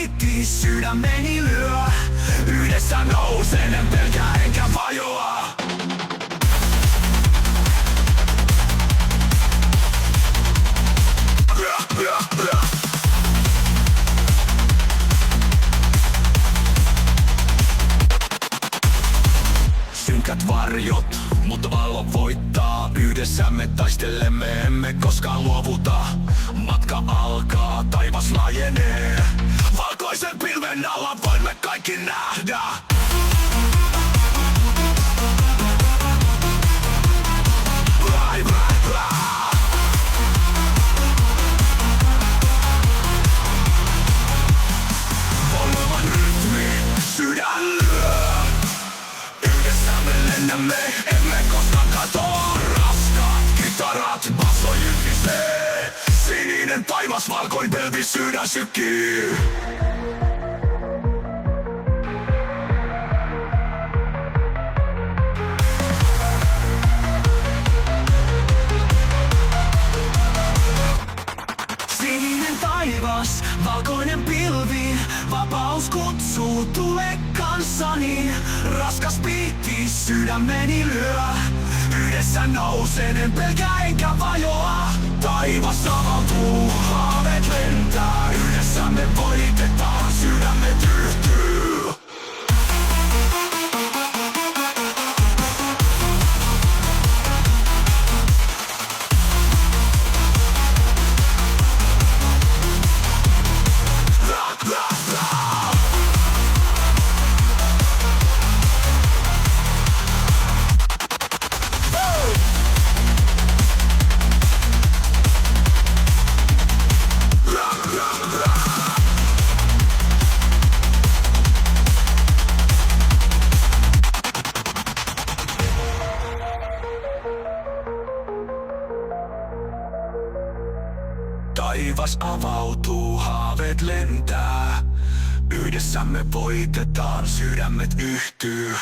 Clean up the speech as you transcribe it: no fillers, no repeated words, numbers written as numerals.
piitti sydämeni lyö. Yhdessä nousen, en pelkää enkä vajoa. Synkät varjot, mutta valo voittaa. Yhdessä me taistelemme, emme koskaan luovuta. Matka alkaa, taivas laajenee. Valkoisen pilven alla voimme kaikki nähdä. Voimavan rytmi, sydän lyö. Yhdessä me lennämme, emme koskaan katoa. Raskaat kitarat, basso jykisee. Sininen taivas, valkoinen pelvi, sydän sykkii. Sininen taivas, valkoinen pilvi. Vapaus kutsuu, tule kanssani. Raskas piitti sydämeni lyö. Yhdessä nousen, en pelkää enkä vajoa. Taivas avautuu, haaveet lentää. Yhdessä me voitetaan, sydämet yhtyy. Taivas avautuu, haaveet lentää. Yhdessä me voitetaan, sydämet yhtyy.